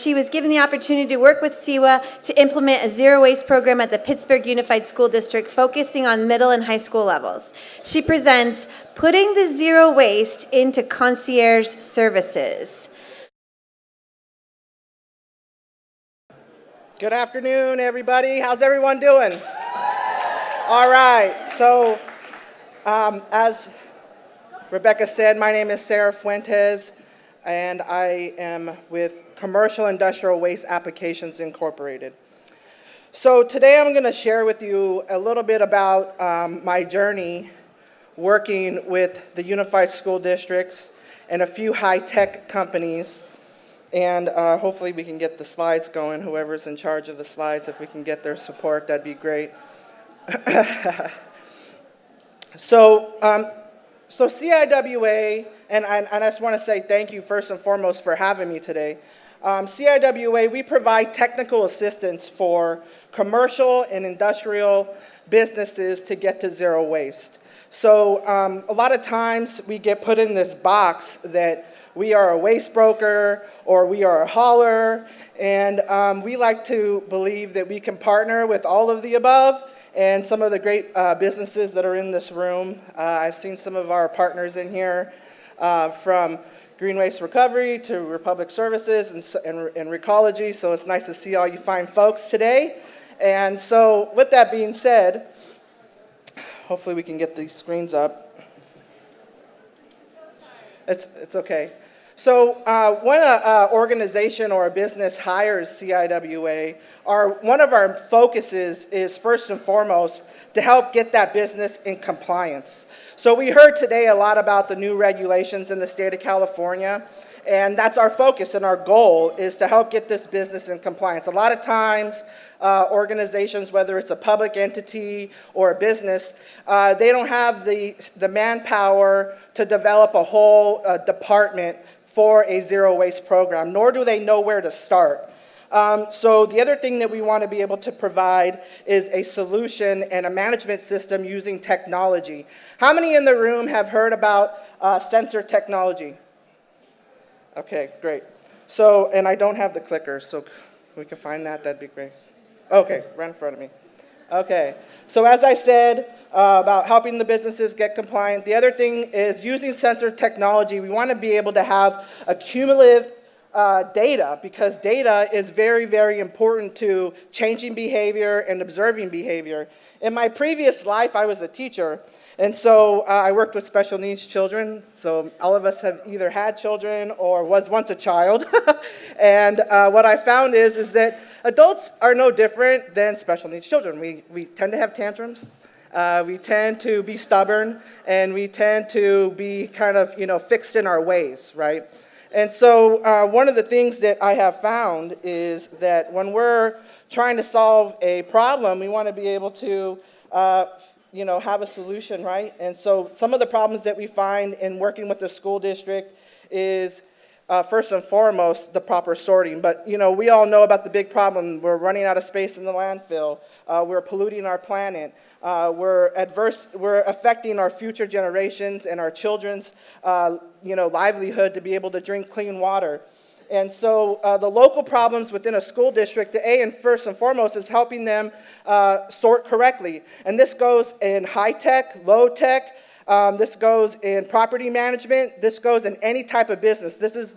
she was given the opportunity to work with CIWA to implement a zero waste program at the Pittsburgh Unified School District focusing on middle and high school levels. She presents Putting the Zero Waste into Concierge Services. Good afternoon, everybody. How's everyone doing? All right. So, as Rebecca said, my name is Sara Fuentes, and I am with Commercial Industrial Waste Applications Incorporated. So today I'm going to share with you a little bit about my journey working with the Unified School Districts and a few high-tech companies. And hopefully we can get the slides going. Whoever's in charge of the slides, if we can get their support, that'd be great. So CIWA, and I just want to say thank you first and foremost for having me today. CIWA, we provide technical assistance for commercial and industrial businesses to get to zero waste. So a lot of times we get put in this box that we are a waste broker or we are a hauler, and we like to believe that we can partner with all of the above and some of the great businesses that are in this room. I've seen some of our partners in here from Green Waste Recovery to Republic Services and Recology, so it's nice to see all you fine folks today. And so with that being said, hopefully we can get these screens up. It's okay. So when an organization or a business hires CIWA, one of our focuses is first and foremost to help get that business in compliance. So we heard today a lot about the new regulations in the state of California, and that's our focus and our goal is to help get this business in compliance. A lot of times, organizations, whether it's a public entity or a business, they don't have the manpower to develop a whole department for a zero waste program, nor do they know where to start. So the other thing that we want to be able to provide is a solution and a management system using technology. How many in the room have heard about sensor technology? Okay, great. So, and I don't have the clicker, so we can find that, that'd be great. Okay, right in front of me. Okay, so as I said about helping the businesses get compliant, the other thing is using sensor technology. We want to be able to have a cumulative data, because data is very, very important to changing behavior and observing behavior. In my previous life, I was a teacher, and so I worked with special needs children. So all of us have either had children or was once a child. And what I found is that adults are no different than special needs children. We tend to have tantrums. We tend to be stubborn, and we tend to be kind of, fixed in our ways, right? And so one of the things that I have found is that when we're trying to solve a problem, we want to be able to, have a solution, right? And so some of the problems that we find in working with the school district is, first and foremost, the proper sorting. But, we all know about the big problem. We're running out of space in the landfill. We're polluting our planet. We're affecting our future generations and our children's, livelihood to be able to drink clean water. And so the local problems within a school district, first and foremost, is helping them sort correctly. And this goes in high tech, low tech. This goes in property management. This goes in any type of business. This is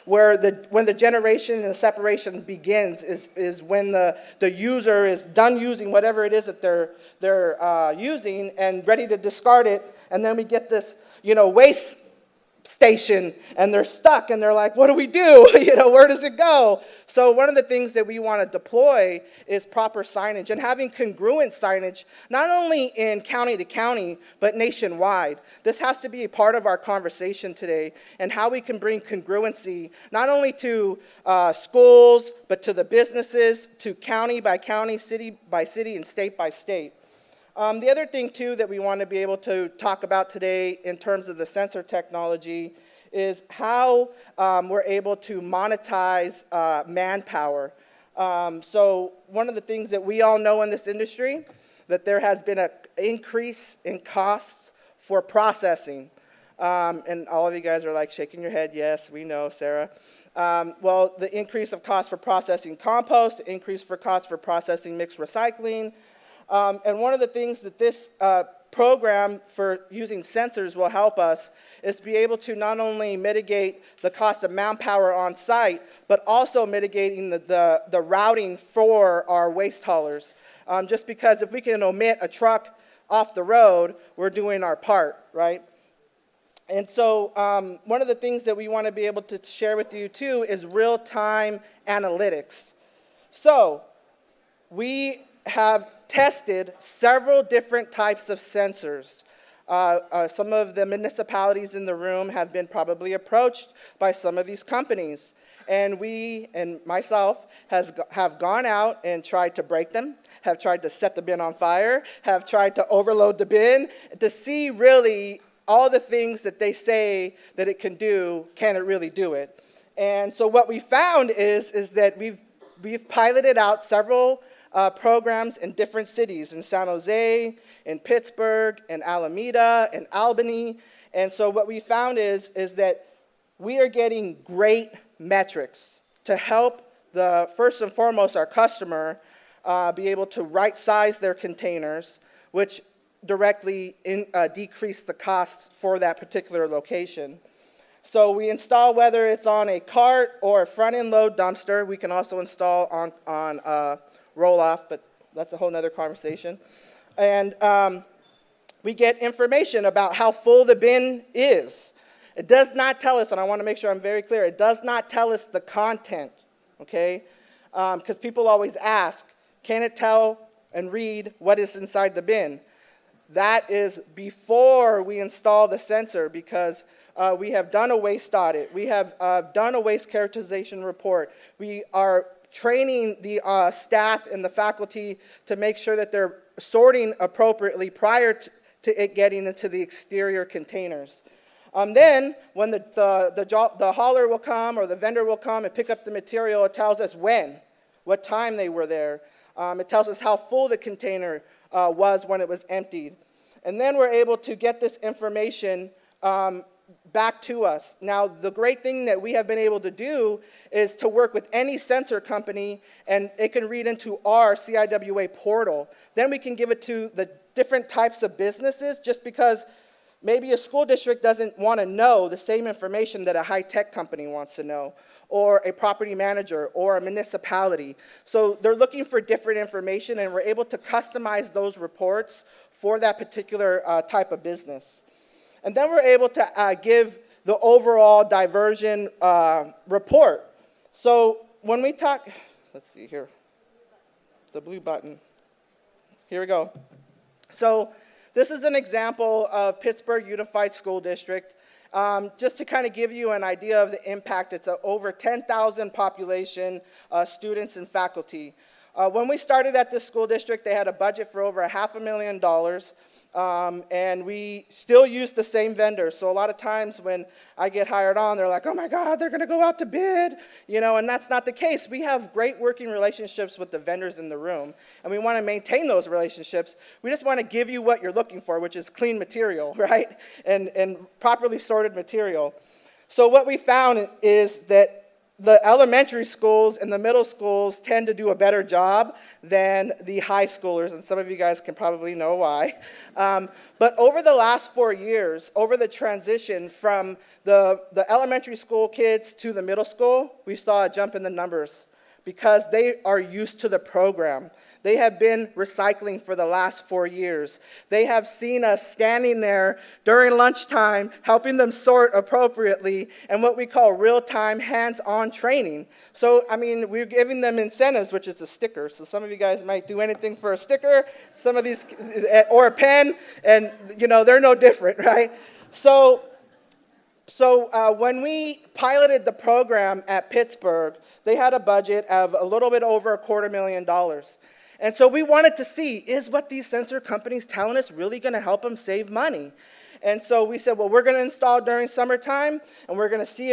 when the generation and the separation begins, is when the user is done using whatever it is that they're using and ready to discard it. And then we get this, waste station, and they're stuck, and they're like, what do we do? Where does it go? So one of the things that we want to deploy is proper signage and having congruent signage, not only in county to county, but nationwide. This has to be a part of our conversation today, and how we can bring congruency, not only to schools, but to the businesses, to county by county, city by city, and state by state. The other thing, too, that we want to be able to talk about today in terms of the sensor technology is how we're able to monetize manpower. So one of the things that we all know in this industry, that there has been an increase in costs for processing. And all of you guys are like shaking your head, yes, we know, Sarah. Well, the increase of cost for processing compost, the increase for cost for processing mixed recycling. And one of the things that this program for using sensors will help us is be able to not only mitigate the cost of manpower on site, but also mitigating the routing for our waste haulers. Just because if we can omit a truck off the road, we're doing our part, right? And so one of the things that we want to be able to share with you too is real-time analytics. So we have tested several different types of sensors. Some of the municipalities in the room have been probably approached by some of these companies. And we, and myself, have gone out and tried to break them, have tried to set the bin on fire, have tried to overload the bin to see really all the things that they say that it can do, can it really do it? And so what we found is that we've piloted out several programs in different cities, in San Jose, in Pittsburgh, in Alameda, in Albany. And so what we found is that we are getting great metrics to help first and foremost, our customer be able to right-size their containers, which directly decrease the costs for that particular location. So we install, whether it's on a cart or a front-end load dumpster. We can also install on roll-off, but that's a whole nother conversation. And we get information about how full the bin is. It does not tell us, and I want to make sure I'm very clear, it does not tell us the content, okay? Because people always ask, can it tell and read what is inside the bin? That is before we install the sensor, because we have done a waste audit. We have done a waste characterization report. We are training the staff and the faculty to make sure that they're sorting appropriately prior to it getting into the exterior containers. Then, when the hauler will come or the vendor will come and pick up the material, it tells us when, what time they were there. It tells us how full the container was when it was emptied. And then we're able to get this information back to us. Now, the great thing that we have been able to do is to work with any sensor company, and it can read into our CIWA portal. Then we can give it to the different types of businesses, just because maybe a school district doesn't want to know the same information that a high-tech company wants to know, or a property manager, or a municipality. So they're looking for different information, and we're able to customize those reports for that particular type of business. And then we're able to give the overall diversion report. So when we talk, let's see here, the blue button. Here we go. So this is an example of Pittsburgh Unified School District. Just to kind of give you an idea of the impact, it's over 10,000 population, students and faculty. When we started at this school district, they had a budget for over $500,000. And we still use the same vendors. So a lot of times when I get hired on, they're like, oh my God, they're gonna go out to bid, and that's not the case. We have great working relationships with the vendors in the room, and we wanna maintain those relationships. We just wanna give you what you're looking for, which is clean material, right? And properly sorted material. So what we found is that the elementary schools and the middle schools tend to do a better job than the high schoolers, and some of you guys can probably know why. But over the last 4 years, over the transition from the elementary school kids to the middle school, we saw a jump in the numbers because they are used to the program. They have been recycling for the last 4 years. They have seen us standing there during lunchtime, helping them sort appropriately, and what we call real-time hands-on training. So, we're giving them incentives, which is a sticker. So some of you guys might do anything for a sticker, some of these, or a pen, and they're no different, right? So when we piloted the program at Pittsburgh, they had a budget of a little bit over $250,000. And so we wanted to see, is what these sensor companies telling us really going to help them save money? And so we said, well, we're going to install during summertime, and we're going to see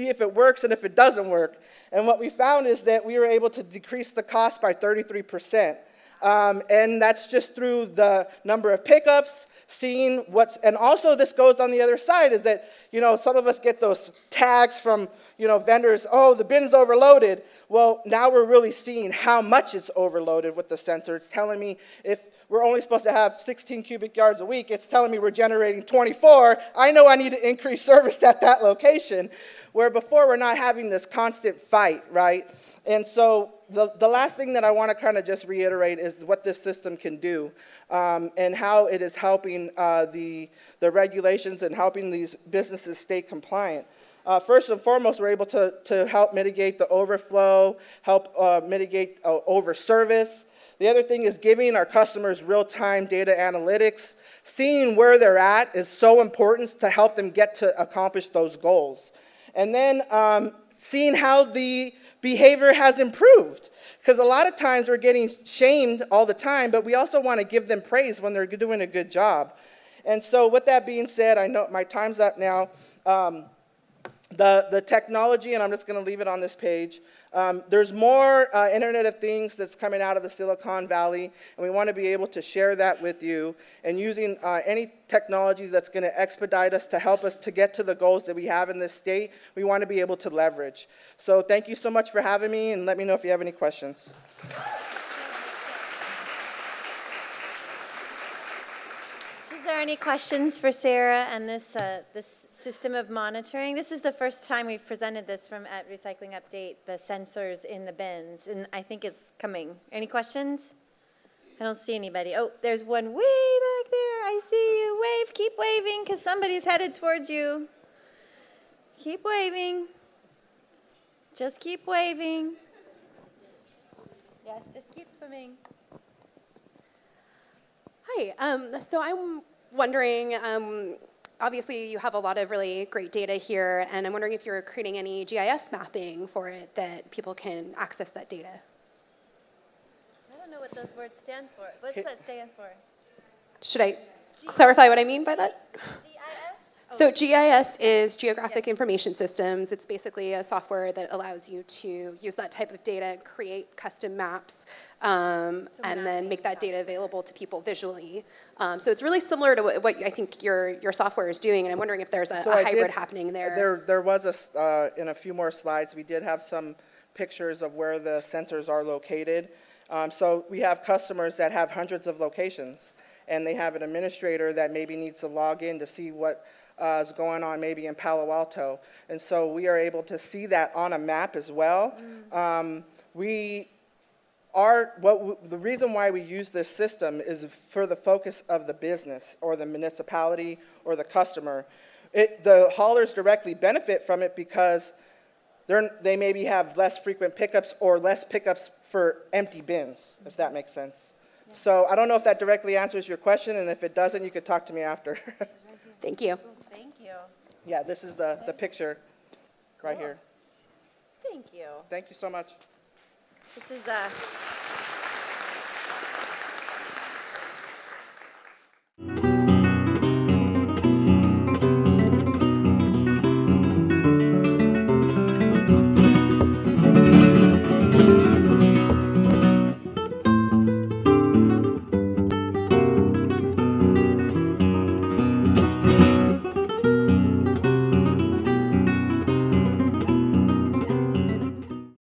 if it works and if it doesn't work. And what we found is that we were able to decrease the cost by 33%. And that's just through the number of pickups, seeing and also this goes on the other side is that, some of us get those tags from, vendors, oh, the bin's overloaded. Well, now we're really seeing how much it's overloaded with the sensor. It's telling me if we're only supposed to have 16 cubic yards a week, it's telling me we're generating 24. I know I need to increase service at that location, where before we're not having this constant fight, right? And so the last thing that I want to kind of just reiterate is what this system can do and how it is helping the regulations and helping these businesses stay compliant. First and foremost, we're able to help mitigate the overflow, help mitigate overservice. The other thing is giving our customers real-time data analytics. Seeing where they're at is so important to help them get to accomplish those goals. And then seeing how the behavior has improved. Because a lot of times we're getting shamed all the time, but we also want to give them praise when they're doing a good job. And so with that being said, I know my time's up now. The technology, and I'm just going to leave it on this page, there's more Internet of Things that's coming out of the Silicon Valley, and we want to be able to share that with you, and using any technology that's going to expedite us to help us to get to the goals that we have in this state, we want to be able to leverage. So thank you so much for having me, and let me know if you have any questions. So is there any questions for Sara and this system of monitoring? This is the first time we've presented this at Recycling Update, the sensors in the bins, and I think it's coming. Any questions? I don't see anybody. Oh, there's one way back there. I see you. Wave, keep waving, because somebody's headed towards you. Keep waving. Just keep waving. Yes, just keep swimming. Hi, so I'm wondering, obviously you have a lot of really great data here, and I'm wondering if you're creating any GIS mapping for it that people can access that data. I don't know what those words stand for. What's that stand for? Should I clarify what I mean by that? GIS? So GIS is Geographic Information Systems. It's basically a software that allows you to use that type of data, create custom maps, and then make that data available to people visually. So it's really similar to what I think your software is doing, and I'm wondering if there's a hybrid happening there. There was in a few more slides, we did have some pictures of where the sensors are located. So we have customers that have hundreds of locations, and they have an administrator that maybe needs to log in to see what is going on maybe in Palo Alto. And so we are able to see that on a map as well. The reason why we use this system is for the focus of the business or the municipality or the customer. The haulers directly benefit from it because they maybe have less frequent pickups or less pickups for empty bins, if that makes sense. Yeah. So I don't know if that directly answers your question, and if it doesn't, you could talk to me after. Thank you. Thank you. Yeah, this is the picture right here. Thank you. Thank you so much. This is